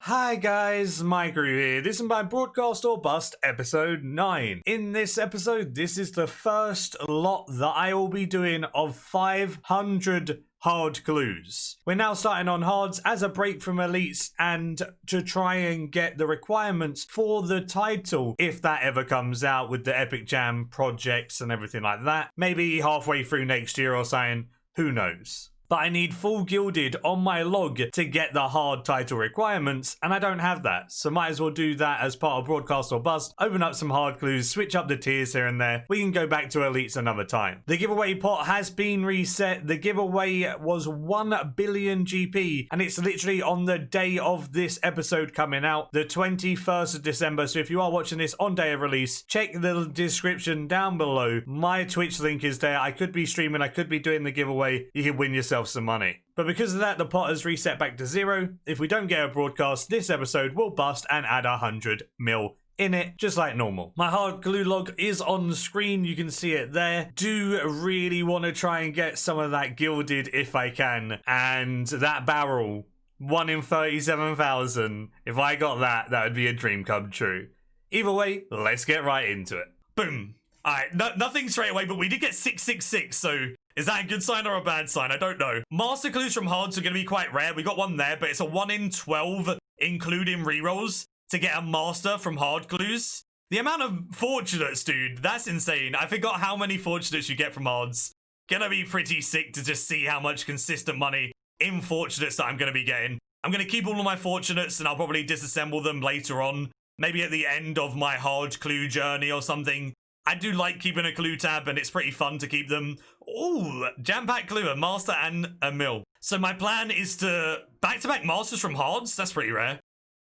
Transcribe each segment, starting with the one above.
Hi guys, Maikeru here. This is my Broadcast or Bust episode 9. In this episode, this is the first lot that I will be doing of 500 hard clues. We're now starting on hards as a break from elites and to try and get the requirements for the title if that ever comes out with the Epic Jam projects and everything like that. Maybe halfway through next year or something, who knows. But I need full gilded on my log to get the hard title requirements, and I don't have that, so might as well do that as part of Broadcast or Bust, open up some hard clues, switch up the tiers here and there. We can go back to elites another time. The giveaway pot has been reset. The giveaway was 1 billion GP, and it's literally on the day of this episode coming out, the 21st of December, so if you are watching this on day of release, check the description down below. My Twitch link is there. I could be streaming, I could be doing the giveaway. You can win yourself some money. But because of that, the pot has reset back to 0. If we don't get a broadcast, this episode will bust and add 100 mil in it, just like normal. My hard clue log is on the screen. You can see it there. Do really want to try and get some of that gilded if I can. And that barrel, 1 in 37,000. If I got that, that would be a dream come true. Either way, let's get right into it. Boom. All right, nothing straight away, but we did get 666, so is that a good sign or a bad sign? I don't know. Master clues from hards are going to be quite rare. We got one there, but it's a 1 in 12, including rerolls, to get a master from hard clues. The amount of fortunates, dude, that's insane. I forgot how many fortunates you get from hards. Gonna be pretty sick to just see how much consistent money in fortunates that I'm going to be getting. I'm going to keep all of my fortunates, and I'll probably disassemble them later on. Maybe at the end of my hard clue journey or something. I do like keeping a clue tab, and it's pretty fun to keep them. Ooh, jam-pack clue, a master and a mill. So my plan is to back-to-back masters from hards. That's pretty rare.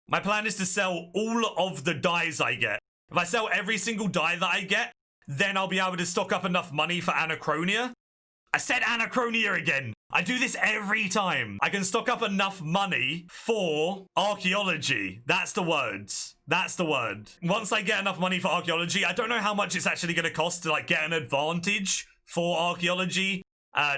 My plan is to sell all of the dies I get. If I sell every single die that I get, then I'll be able to stock up enough money for Anachronia. I said Anachronia again. I do this every time. I can stock up enough money for archaeology. That's the words. That's the word. Once I get enough money for archaeology, I don't know how much it's actually going to cost to like get an advantage for archaeology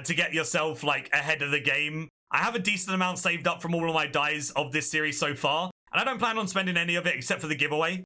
to get yourself like ahead of the game. I have a decent amount saved up from all of my dies of this series so far, and I don't plan on spending any of it except for the giveaway.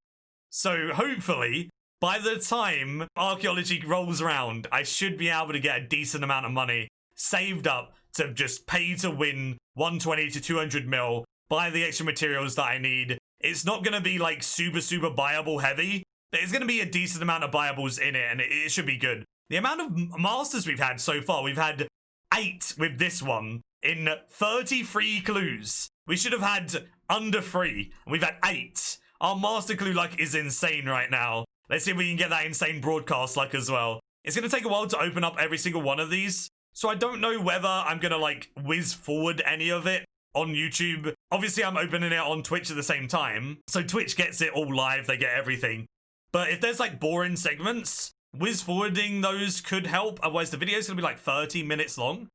So hopefully, by the time archaeology rolls around, I should be able to get a decent amount of money saved up to just pay to win 120 to 200 mil, buy the extra materials that I need. It's not going to be like super buyable heavy, but it's going to be a decent amount of buyables in it, and it should be good. The amount of masters we've had so far, we've had 8 with this one in 33 clues. We should have had under 3, and we've had 8. Our master clue luck is insane right now. Let's see if we can get that insane broadcast luck as well. It's going to take a while to open up every single one of these, so I don't know whether I'm going to like whiz forward any of it on YouTube. Obviously, I'm opening it on Twitch at the same time, so Twitch gets it all live, they get everything. But if there's like boring segments, whiz forwarding those could help, otherwise the video's gonna be like 30 minutes long.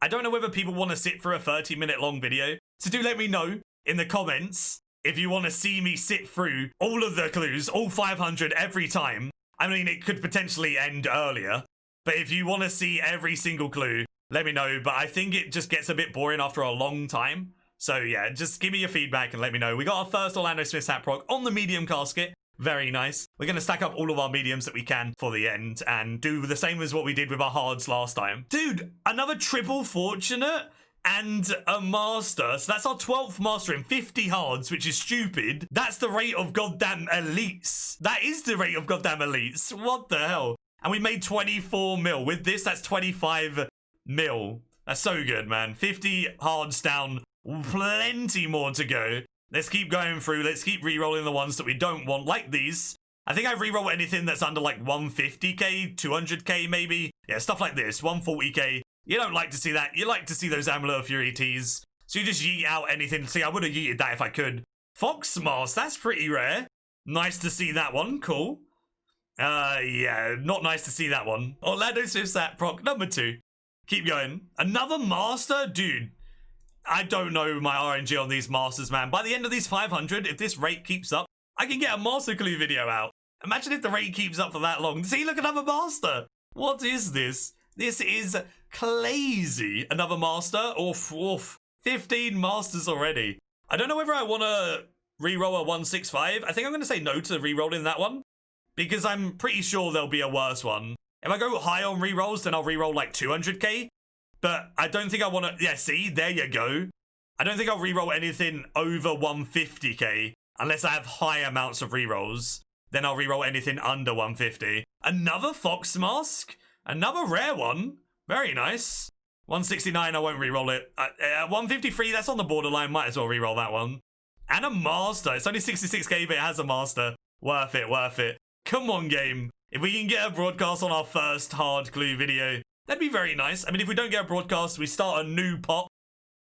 I don't know whether people want to sit for a 30-minute long video, so do let me know in the comments if you want to see me sit through all of the clues, all 500 every time. I mean, it could potentially end earlier, but if you want to see every single clue, let me know. But I think it just gets a bit boring after a long time. So yeah, just give me your feedback and let me know. We got our first Orlando Smith's hat proc on the medium casket. Very nice. We're going to stack up all of our mediums that we can for the end and do the same as what we did with our hards last time. Dude, another triple fortunate and a master. So that's our 12th master in 50 hards, which is stupid. That's the rate of goddamn elites. That is the rate of goddamn elites. What the hell? And we made 24 mil. With this, that's 25 mil. That's so good, man. 50 hards down. Plenty more to go. Let's keep going through. Let's keep re-rolling the ones that we don't want, like these. I think I re-roll anything that's under like 150k, 200k maybe. Yeah, stuff like this, 140k. You don't like to see that. You like to see those Amulet of Fury teas. So you just yeet out anything. See, I would have yeeted that if I could. Fox Mask, that's pretty rare. Nice to see that one. Cool. Yeah, not nice to see that one. Orlando Smith's hat proc number 2. Keep going. Another master? Dude, I don't know my RNG on these masters, man. By the end of these 500, if this rate keeps up, I can get a master clue video out. Imagine if the rate keeps up for that long. See, look, another master. What is this? This is crazy. Another master? Oof, oof. 15 masters already. I don't know whether I want to reroll a 165. I think I'm going to say no to rerolling that one because I'm pretty sure there'll be a worse one. If I go high on rerolls, then I'll reroll like 200k. But I don't think I want to... Yeah, see? There you go. I don't think I'll reroll anything over 150k unless I have high amounts of rerolls. Then I'll reroll anything under 150. Another Fox Mask? Another rare one? Very nice. 169, I won't reroll it. 153, that's on the borderline. Might as well reroll that one. And a Master. It's only 66k, but it has a Master. Worth it, worth it. Come on, game. If we can get a broadcast on our first hard clue video, that'd be very nice. I mean, if we don't get a broadcast, we start a new pot.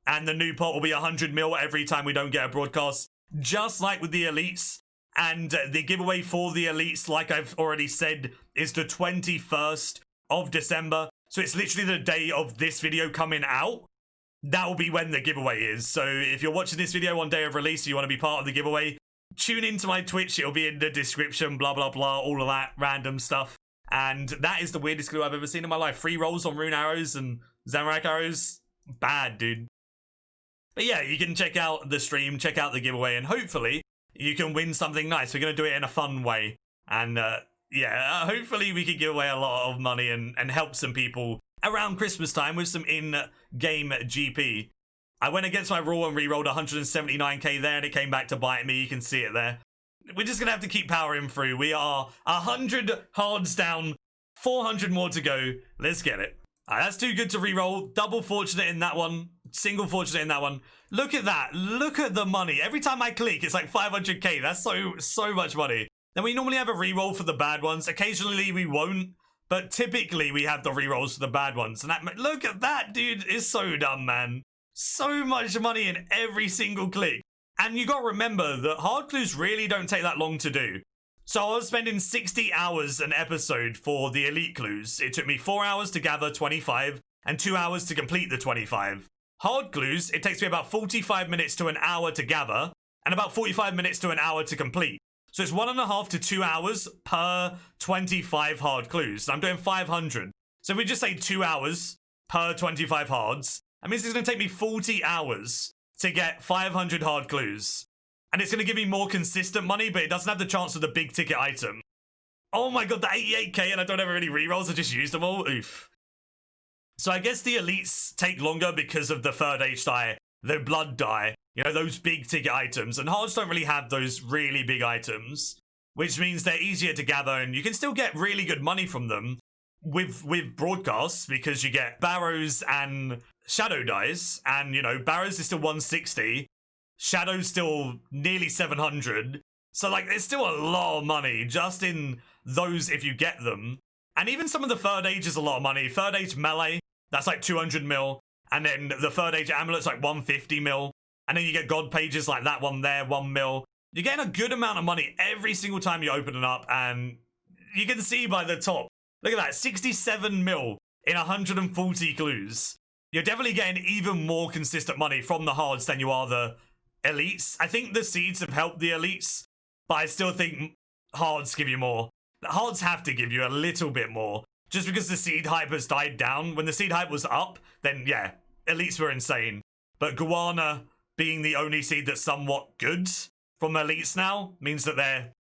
And the new pot will be 100 mil every time we don't get a broadcast. Just like with the elites. And the giveaway for the elites, like I've already said, is the 21st of December. So it's literally the day of this video coming out. That will be when the giveaway is. So if you're watching this video on day of release, you want to be part of the giveaway, tune into my Twitch. It'll be in the description, blah, blah, blah, all of that random stuff. And that is the weirdest clue I've ever seen in my life. 3 rolls on rune arrows and Zamorak arrows. Bad, dude. But yeah, you can check out the stream, check out the giveaway, and hopefully you can win something nice. We're going to do it in a fun way. And yeah, hopefully we can give away a lot of money and help some people around Christmas time with some in-game GP. I went against my rule and re-rolled 179k there, and it came back to bite me. You can see it there. We're just going to have to keep powering through. We are 100 hards down, 400 more to go. Let's get it. That's too good to re-roll. Double fortunate in that one. Single fortunate in that one. Look at that. Look at the money. Every time I click, it's like 500k. That's so much money. Then we normally have a re-roll for the bad ones. Occasionally we won't, but typically we have the re-rolls for the bad ones. And that, look at that, dude. It's so dumb, man. So much money in every single click. And you got to remember that hard clues really don't take that long to do. So I was spending 60 hours an episode for the elite clues. It took me 4 hours to gather 25 and 2 hours to complete the 25. Hard clues, it takes me about 45 minutes to an hour to gather and about 45 minutes to an hour to complete. So it's 1.5 to 2 hours per 25 hard clues. I'm doing 500. So if we just say 2 hours per 25 hards, that means it's going to take me 40 hours to get 500 hard clues. And it's going to give me more consistent money, but it doesn't have the chance of the big ticket item. Oh my god, the 88k, and I don't have any rerolls. I just used them all. Oof. So I guess the elites take longer because of the third age die, the blood die, you know, those big ticket items. And hards don't really have those really big items, which means they're easier to gather, and you can still get really good money from them with broadcasts, because you get barrows and shadow dies. And, you know, barrows is still 160. Shadow's still nearly 700. So, like, there's still a lot of money just in those if you get them. And even some of the third age is a lot of money. Third age melee, that's like 200 mil. And then the third age amulet's like 150 mil. And then you get god pages like that one there, 1 mil. You're getting a good amount of money every single time you open it up. And you can see by the top, look at that, 67 mil in 140 clues. You're definitely getting even more consistent money from the hards than you are the elites. I think the seeds have helped the elites, but I still think hards give you more. The hards have to give you a little bit more, just because the seed hype has died down. When the seed hype was up, then yeah, elites were insane. But Guana being the only seed that's somewhat good from elites now means that they're,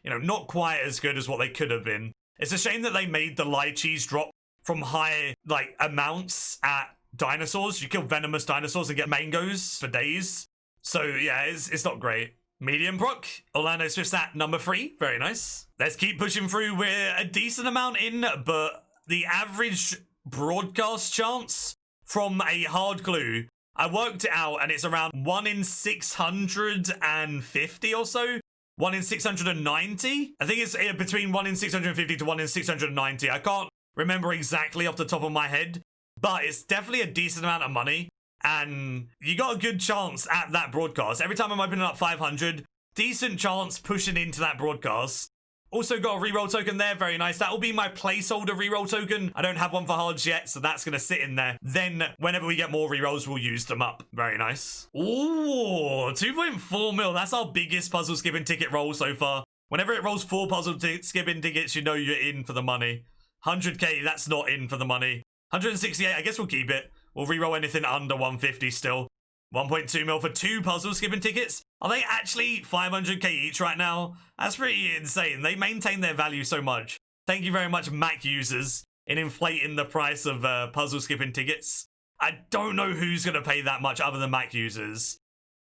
you know, not quite as good as what they could have been. It's a shame that they made the lychees drop from high, like, amounts at dinosaurs. You kill venomous dinosaurs and get mangoes for days. So yeah, it's not great. Medium proc, Orlando Swift's at number 3. Very nice. Let's keep pushing through. We're a decent amount in, but the average broadcast chance from a hard clue, I worked it out, and it's around 1 in 650 or so. 1 in 690. I think it's between 1 in 650 to 1 in 690. I can't remember exactly off the top of my head, but it's definitely a decent amount of money. And you got a good chance at that broadcast. Every time I'm opening up 500, decent chance pushing into that broadcast. Also got a reroll token there, very nice. That will be my placeholder reroll token. I don't have one for hards yet, so that's going to sit in there. Then, whenever we get more rerolls, we'll use them up. Very nice. Ooh, 2.4 mil. That's our biggest puzzle skipping ticket roll so far. Whenever it rolls 4 puzzle skipping tickets, you know you're in for the money. 100k, that's not in for the money. 168, I guess we'll keep it. We'll reroll anything under 150 still. 1.2 mil for 2 puzzle skipping tickets. Are they actually 500k each right now? That's pretty insane. They maintain their value so much. Thank you very much, Mac users, in inflating the price of puzzle skipping tickets. I don't know who's going to pay that much other than Mac users.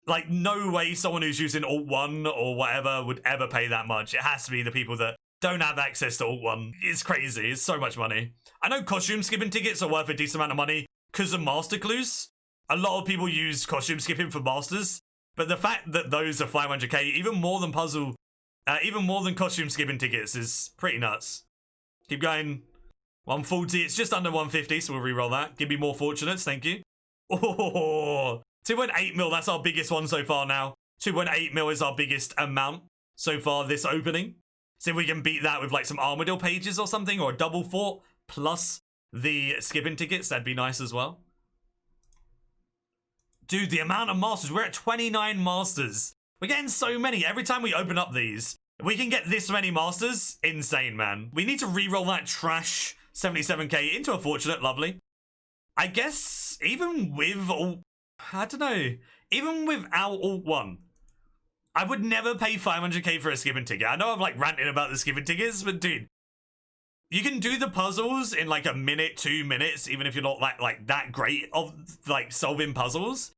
Like, no way someone who's using Alt 1 or whatever would ever pay that much. It has to be the people that don't have access to Alt 1. It's crazy. It's so much money. I know costume skipping tickets are worth a decent amount of money because of master clues. A lot of people use costume skipping for masters, but the fact that those are 500k, even more than costume skipping tickets, is pretty nuts. Keep going. 140. It's just under 150, so we'll re-roll that. Give me more fortunates, thank you. Oh, 2.8 mil. That's our biggest one so far now. 2.8 mil is our biggest amount so far this opening. See if we can beat that with like some Armadillo pages or something, or a double fort plus the skipping tickets. That'd be nice as well. Dude, the amount of masters. We're at 29 masters. We're getting so many. Every time we open up these, if we can get this many masters, insane, man. We need to re-roll that trash 77k into a fortunate. Lovely. I guess even with I don't know. Even without Alt 1, I would never pay 500k for a skipping ticket. I know I'm like ranting about the skipping tickets, but dude, you can do the puzzles in like a minute, 2 minutes, even if you're not like that great of like solving puzzles.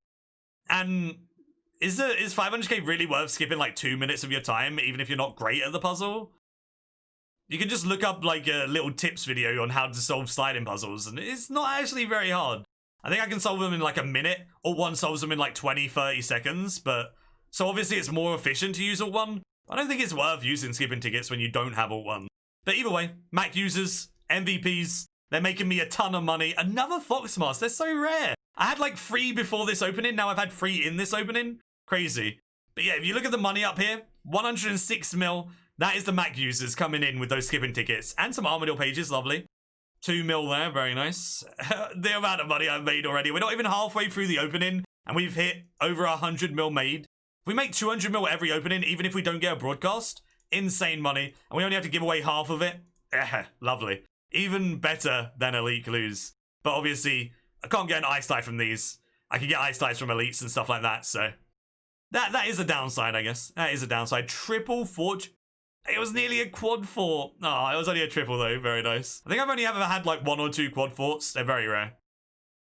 And is 500k really worth skipping like 2 minutes of your time, even if you're not great at the puzzle? You can just look up like a little tips video on how to solve sliding puzzles, and it's not actually very hard. I think I can solve them in like a minute, or one solves them in like 20, 30 seconds, but so obviously it's more efficient to use Alt 1. I don't think it's worth using skipping tickets when you don't have Alt 1. But either way, Mac users, MVPs, they're making me a ton of money. Another Fox Mask, they're so rare. I had like 3 before this opening, now I've had 3 in this opening. Crazy. But yeah, if you look at the money up here, 106 mil, that is the Mac users coming in with those skipping tickets. And some Armadillo pages, lovely. 2 mil there, very nice. The amount of money I've made already. We're not even halfway through the opening, and we've hit over 100 mil made. If we make 200 mil every opening, even if we don't get a broadcast, insane money. And we only have to give away half of it. Lovely. Even better than Elite Clues. But obviously, I can't get an Ice Die from these. I can get Ice Dice from Elites and stuff like that, so that is a downside, I guess. That is a downside. Triple Forge. It was nearly a quad fort. Oh, it was only a triple though. Very nice. I think I've only ever had like 1 or 2 quad forts. They're very rare.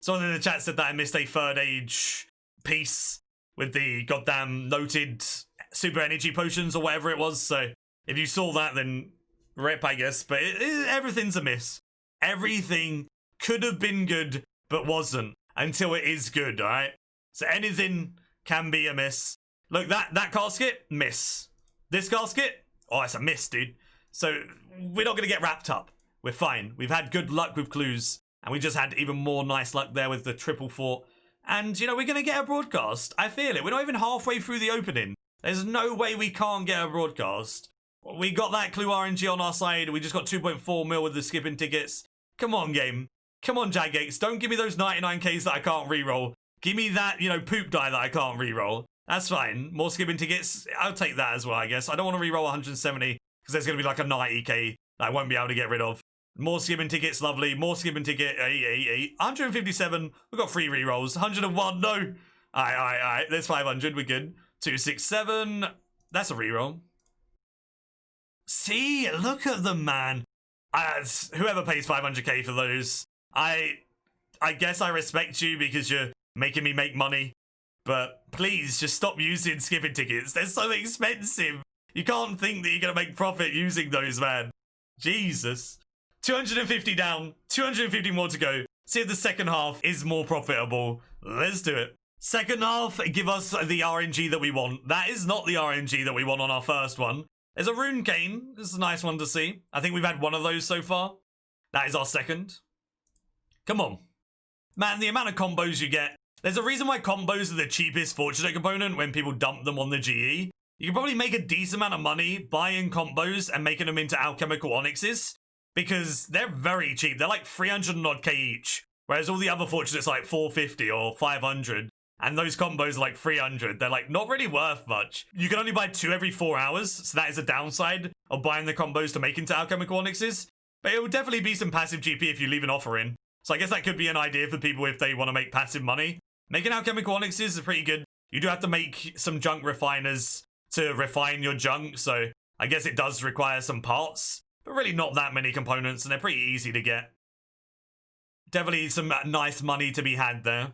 Someone in the chat said that I missed a third age piece with the goddamn noted super energy potions or whatever it was. So if you saw that, then rip, I guess. But everything's a miss. Everything could have been good, but wasn't until it is good, all right? So anything can be a miss. Look, that casket, miss. This casket, oh, it's a miss, dude. So we're not going to get wrapped up. We're fine. We've had good luck with clues, and we just had even more nice luck there with the triple fort. And, you know, we're going to get a broadcast. I feel it. We're not even halfway through the opening. There's no way we can't get a broadcast. We got that clue RNG on our side. We just got 2.4 mil with the skipping tickets. Come on, game. Come on, Jagex. Don't give me those 99Ks that I can't reroll. Give me that, you know, poop die that I can't reroll. That's fine. More skipping tickets. I'll take that as well, I guess. I don't want to reroll 170 because there's going to be like a 90k that I won't be able to get rid of. More skipping tickets, lovely. More skipping ticket. 157. We've got 3 rerolls. 101. No. Alright. There's 500. We're good. 267. That's a reroll. See, look at them, man. Whoever pays 500k for those, I guess I respect you because you're making me make money. But please, just stop using skipping tickets. They're so expensive. You can't think that you're going to make profit using those, man. Jesus. 250 down. 250 more to go. See if the second half is more profitable. Let's do it. Second half, give us the RNG that we want. That is not the RNG that we want on our first one. There's a rune cane. This is a nice one to see. I think we've had 1 of those so far. That is our second. Come on. Man, the amount of combos you get. There's a reason why combos are the cheapest fortunate component when people dump them on the GE. You can probably make a decent amount of money buying combos and making them into alchemical onyxes because they're very cheap. They're like 300 and odd K each, whereas all the other fortunates are like 450 or 500. And those combos are like 300. They're like not really worth much. You can only buy 2 every 4 hours, so that is a downside of buying the combos to make into alchemical onyxes. But it will definitely be some passive GP if you leave an offer in. So I guess that could be an idea for people if they want to make passive money. Making alchemical onyxes is pretty good. You do have to make some junk refiners to refine your junk, so I guess it does require some parts, but really not that many components, and they're pretty easy to get. Definitely some nice money to be had there.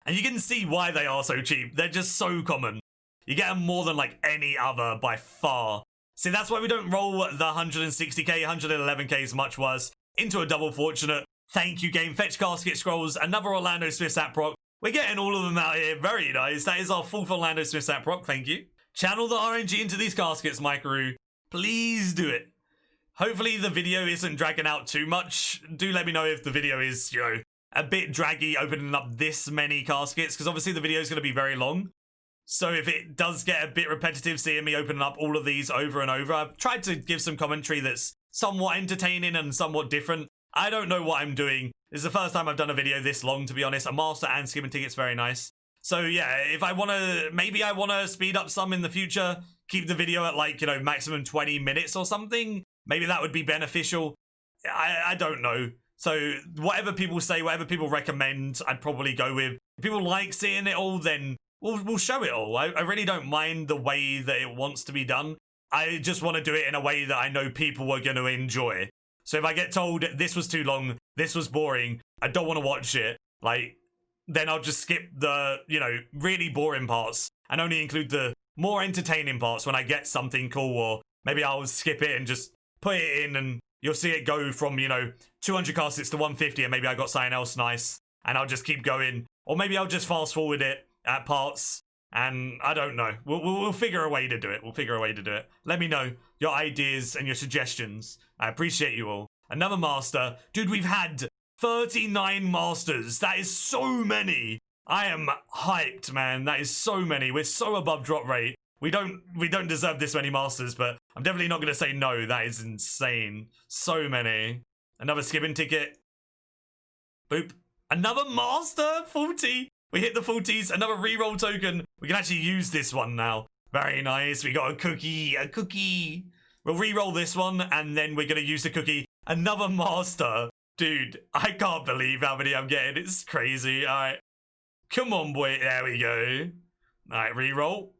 And you can see why they are so cheap. They're just so common. You get them more than like any other by far. See, that's why we don't roll the 160k, 111k's much worse into a double fortunate. Thank you, game. Fetch casket scrolls. Another Orlando Smith stat proc. We're getting all of them out here. Very nice. That is our fourth Orlando Smith stat proc. Thank you. Channel the RNG into these caskets, Maikeru. Please do it. Hopefully the video isn't dragging out too much. Do let me know if the video is, you know, a bit draggy opening up this many caskets, because obviously the video is going to be very long. So if it does get a bit repetitive seeing me opening up all of these over and over, I've tried to give some commentary that's somewhat entertaining and somewhat different. I don't know what I'm doing. This is the first time I've done a video this long, to be honest. A master and skimming ticket's very nice. So yeah, if I want to, maybe I want to speed up some in the future, keep the video at like, you know, maximum 20 minutes or something. Maybe that would be beneficial. I don't know. So whatever people say, whatever people recommend, I'd probably go with. If people like seeing it all, then we'll show it all. I really don't mind the way that it wants to be done. I just want to do it in a way that I know people are going to enjoy. So if I get told this was too long, this was boring, I don't want to watch it, like, then I'll just skip the, you know, really boring parts and only include the more entertaining parts when I get something cool, or maybe I'll skip it and just put it in and you'll see it go from, you know, 200 caskets to 150 and maybe I got something else nice and I'll just keep going. Or maybe I'll just fast forward it at parts and I don't know. We'll figure a way to do it. We'll figure a way to do it. Let me know your ideas and your suggestions. I appreciate you all. Another master. Dude, we've had 39 masters. That is so many. I am hyped, man. That is so many. We're so above drop rate. We don't deserve this many masters, but I'm definitely not going to say no. That is insane. So many. Another skipping ticket. Boop. Another master. 40. We hit the 40s. Another reroll token. We can actually use this one now. Very nice. We got a cookie. A cookie. We'll reroll this one, and then we're going to use the cookie. Another master. Dude, I can't believe how many I'm getting. It's crazy. All right. Come on, boy. There we go. All right, reroll.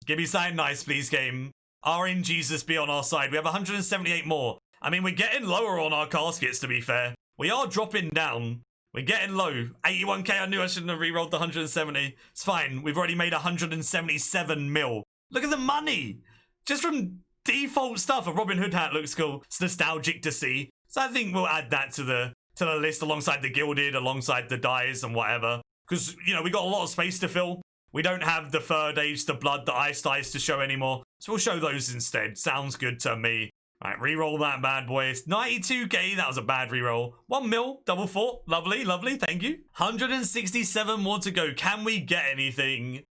Give me something nice, please, game. RNGesus be on our side. We have 178 more. I mean, we're getting lower on our caskets, to be fair. We are dropping down. We're getting low. 81k, I knew I shouldn't have rerolled the 170. It's fine. We've already made 177 mil. Look at the money. Just from default stuff. A Robin Hood hat looks cool. It's nostalgic to see. So I think we'll add that to the list alongside the gilded, alongside the dyes and whatever. Because, you know, we got a lot of space to fill. We don't have the third age, the blood, the ice dyes to show anymore. So we'll show those instead. Sounds good to me. All right, reroll that bad boy. It's 92k. That was a bad reroll. 1 mil, double fort. Lovely, lovely. Thank you. 167 more to go. Can we get anything?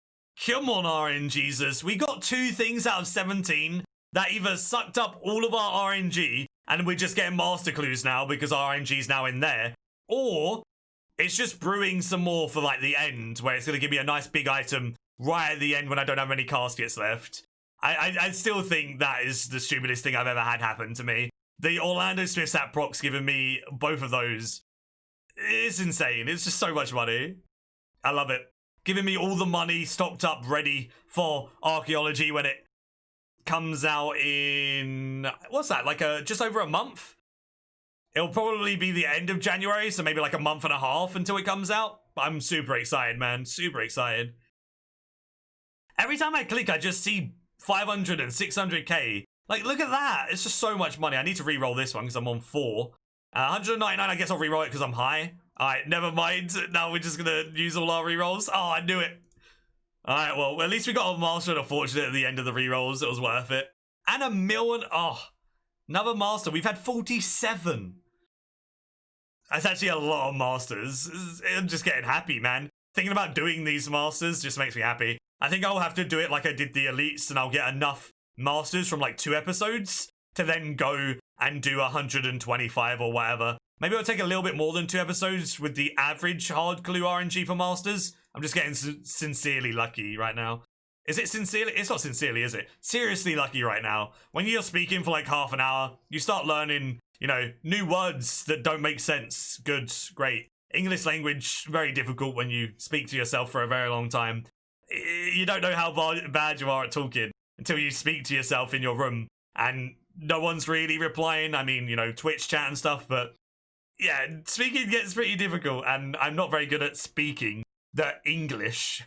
Come on, RNGesus. We got 2 things out of 17 that either sucked up all of our RNG and we're just getting master clues now because RNG is now in there, or it's just brewing some more for like the end where it's going to give me a nice big item right at the end when I don't have any caskets left. I still think that is the stupidest thing I've ever had happen to me. The Orlando Smith stat proc's giving me both of those. It's insane. It's just so much money. I love it. Giving me all the money stocked up ready for archaeology when it comes out in, what's that, like just over a month? It'll probably be the end of January, so maybe like a month and a half until it comes out. But I'm super excited, man. Super excited. Every time I click, I just see 500 and 600k. Like, look at that. It's just so much money. I need to re-roll this one because I'm on 4. 199, I guess I'll re-roll it because I'm high. All right, never mind. Now we're just going to use all our re-rolls. Oh, I knew it. All right, well, at least we got a master and a fortunate at the end of the re-rolls. It was worth it. And a million. Oh, another master. We've had 47. That's actually a lot of masters. I'm just getting happy, man. Thinking about doing these masters just makes me happy. I think I'll have to do it like I did the elites, and I'll get enough masters from like 2 episodes to then go and do 125 or whatever. Maybe it'll take a little bit more than 2 episodes with the average hard clue RNG for masters. I'm just getting sincerely lucky right now. Is it sincerely? It's not sincerely, is it? Seriously lucky right now. When you're speaking for like half an hour, you start learning, you know, new words that don't make sense. Good, great. English language, very difficult when you speak to yourself for a very long time. You don't know how bad you are at talking until you speak to yourself in your room and no one's really replying. I mean, you know, Twitch chat and stuff, but yeah, speaking gets pretty difficult and I'm not very good at speaking the English.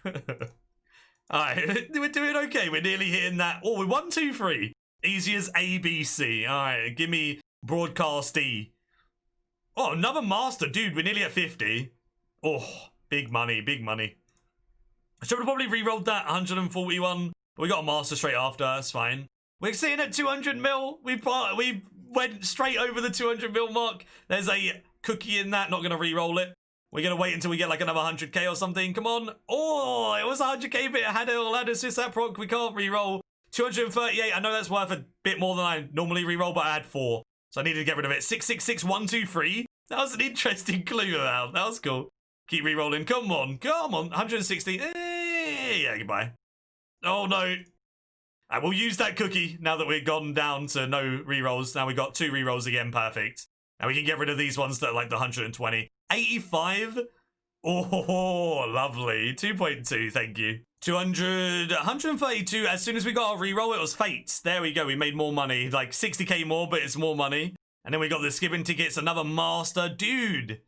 Alright, we're doing okay. We're nearly hitting that. Oh, we're 1, 2, 3. Easy as ABC. Alright, give me broadcast E. Oh, another master. Dude, we're nearly at 50. Oh, big money, big money. I should have probably re-rolled that 141. But we got a master straight after. That's fine. We're sitting at 200 mil. We went straight over the 200 mil mark. There's a cookie in that. Not going to re-roll it. We're going to wait until we get like another 100k or something. Come on. Oh, it was 100k, but it had us just that proc. We can't re-roll. 238. I know that's worth a bit more than I normally re-roll, but I had 4. So I needed to get rid of it. 666 123. That was an interesting clue about. That was cool. Keep re-rolling. Come on. Come on. 160. Yeah, goodbye. Oh, no. I will use that cookie now that we've gone down to no re-rolls. Now we got 2 re-rolls again. Perfect. Now we can get rid of these ones that are like the 120. 85. Oh, lovely. 2.2. Thank you. 200. 132. As soon as we got our re-roll, it was fate. There we go. We made more money. Like 60k more, but it's more money. And then we got the skipping tickets. Another master. Dude.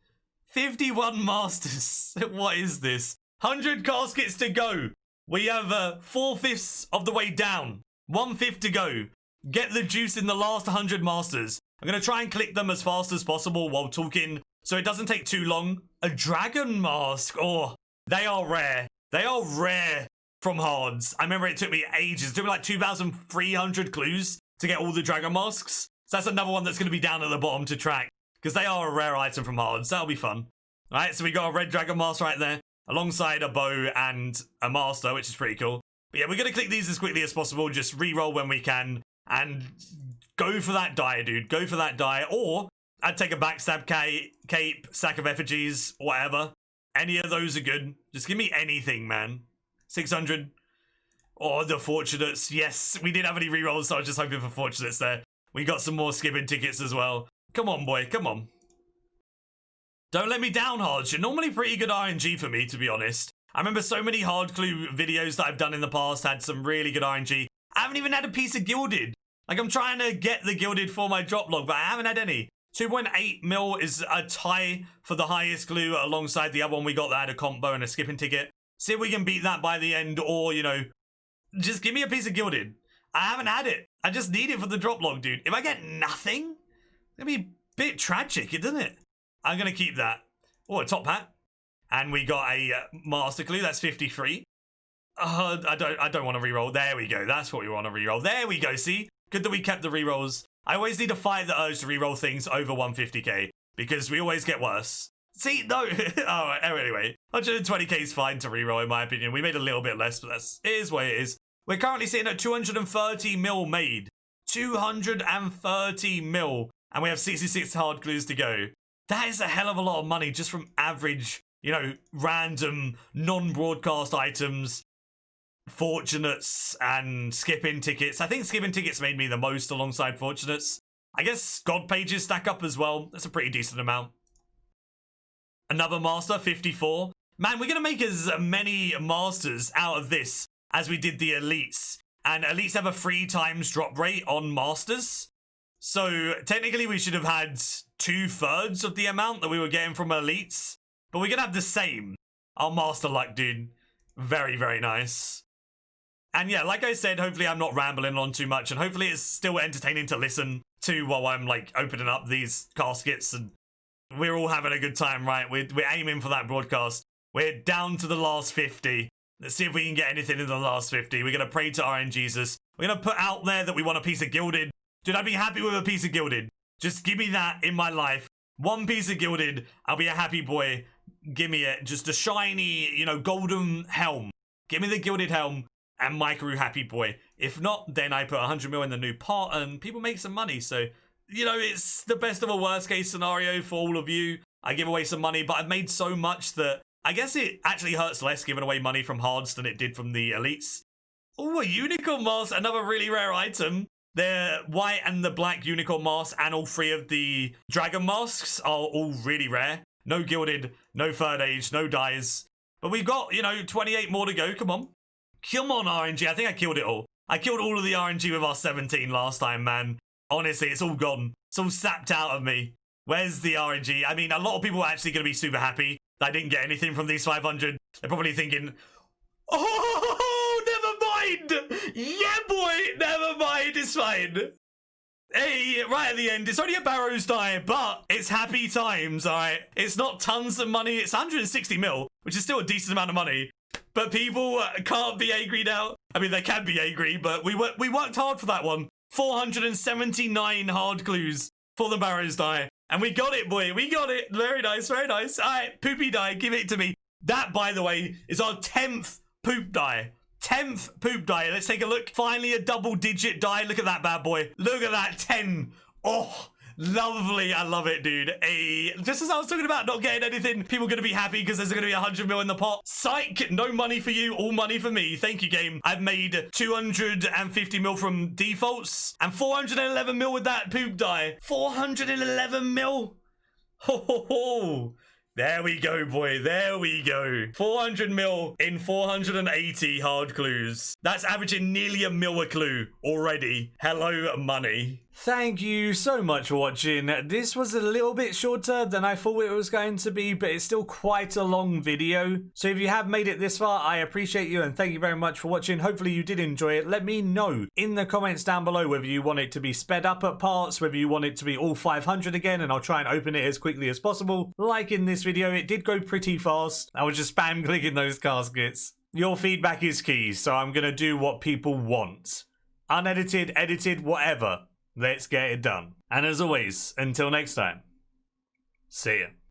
51 masters. What is this? 100 caskets to go. We have 4/5 of the way down. 1/5 to go. Get the juice in the last 100 masters. I'm going to try and click them as fast as possible while talking so it doesn't take too long. A dragon mask. Oh, they are rare. They are rare from hards. I remember it took me ages. It took me like 2,300 clues to get all the dragon masks. So that's another one that's going to be down at the bottom to track because they are a rare item from hards. That'll be fun. All right, so we got a red dragon mask right there alongside a bow and a master, which is pretty cool. But yeah, we're going to click these as quickly as possible. Just re-roll when we can and go for that die, dude. Go for that die. Or I'd take a backstab cape, sack of effigies, whatever. Any of those are good. Just give me anything, man. 600. Oh, the fortunates. Yes, we didn't have any re-rolls, so I was just hoping for fortunates there. We got some more skipping tickets as well. Come on, boy. Come on. Don't let me down, Hards. You're normally pretty good RNG for me, to be honest. I remember so many hard clue videos that I've done in the past had some really good RNG. I haven't even had a piece of gilded. Like, I'm trying to get the gilded for my drop log, but I haven't had any. 2.8 mil is a tie for the highest clue alongside the other one we got that had a combo and a skipping ticket. See if we can beat that by the end, or, you know, just give me a piece of gilded. I haven't had it. I just need it for the drop log, dude. If I get nothing, it's going to be a bit tragic, isn't it? I'm going to keep that. Oh, a top hat. And we got a master clue. That's 53. I don't want to reroll. There we go. That's what we want to reroll. There we go. See? Good that we kept the rerolls. I always need to fight the urge to reroll things over 150k because we always get worse. See? No. Oh, anyway. 120k is fine to reroll in my opinion. We made a little bit less, but it is what it is. We're currently sitting at 230 mil made. 230 mil. And we have 66 hard clues to go. That is a hell of a lot of money just from average, you know, random non-broadcast items, fortunates, and skipping tickets. I think skipping tickets made me the most alongside fortunates. I guess God pages stack up as well. That's a pretty decent amount. Another master, 54. Man, we're going to make as many masters out of this as we did the elites. And elites have a 3 times drop rate on masters. So technically we should have had 2/3 of the amount that we were getting from elites. But we're going to have the same. Our master luck, dude. Very, very nice. And yeah, like I said, hopefully I'm not rambling on too much. And hopefully it's still entertaining to listen to while I'm like opening up these caskets. And we're all having a good time, right? We're aiming for that broadcast. We're down to the last 50. Let's see if we can get anything in the last 50. We're going to pray to RNGesus. We're going to put out there that we want a piece of gilded. Dude, I'd be happy with a piece of gilded. Just give me that in my life. 1 piece of gilded. I'll be a happy boy. Give me it. Just a shiny, you know, golden helm. Give me the gilded helm and Maikeru happy boy. If not, then I put 100 mil in the new pot and people make some money. So, you know, it's the best of a worst case scenario for all of you. I give away some money, but I've made so much that I guess it actually hurts less giving away money from hards than it did from the elites. Oh, a unicorn mask, another really rare item. The white and the black unicorn masks and all 3 of the dragon masks are all really rare. No gilded, no third age, no dyes. But we've got, 28 more to go. Come on. Come on, RNG. I think I killed it all. I killed all of the RNG with our 17 last time, man. Honestly, it's all gone. It's all sapped out of me. Where's the RNG? I mean, a lot of people are actually going to be super happy that I didn't get anything from these 500. They're probably thinking, oh, never mind. Yeah, boy, never mind. It's fine. Hey, right at the end, it's only a Barrow's die, but it's happy times, alright? It's not tons of money, it's 160 mil, which is still a decent amount of money. But people can't be angry now. I mean, they can be angry, but we worked hard for that one. 479 hard clues for the Barrow's die. And we got it, boy, we got it. Very nice, very nice. Alright, poopy die, give it to me. That, by the way, is our 10th poop die. 10th poop die. Let's take a look. Finally, a double-digit die. Look at that bad boy. Look at that. 10. Oh, lovely. I love it, dude. Hey, just as I was talking about not getting anything, people are going to be happy because there's going to be 100 mil in the pot. Psych. No money for you. All money for me. Thank you, game. I've made 250 mil from defaults and 411 mil with that poop die. 411 mil. Ho, ho, ho. There we go, boy. There we go. 400 mil in 480 hard clues. That's averaging nearly a mil a clue already. Hello, money. Thank you so much for watching. This was a little bit shorter than I thought it was going to be, but it's still quite a long video. So if you have made it this far, I appreciate you and thank you very much for watching. Hopefully you did enjoy it. Let me know in the comments down below whether you want it to be sped up at parts, whether you want it to be all 500 again, and I'll try and open it as quickly as possible. Like in this video, it did go pretty fast. I was just spam clicking those caskets. Your feedback is key, so I'm going to do what people want. Unedited, edited, whatever. Let's get it done. And as always, until next time, see ya.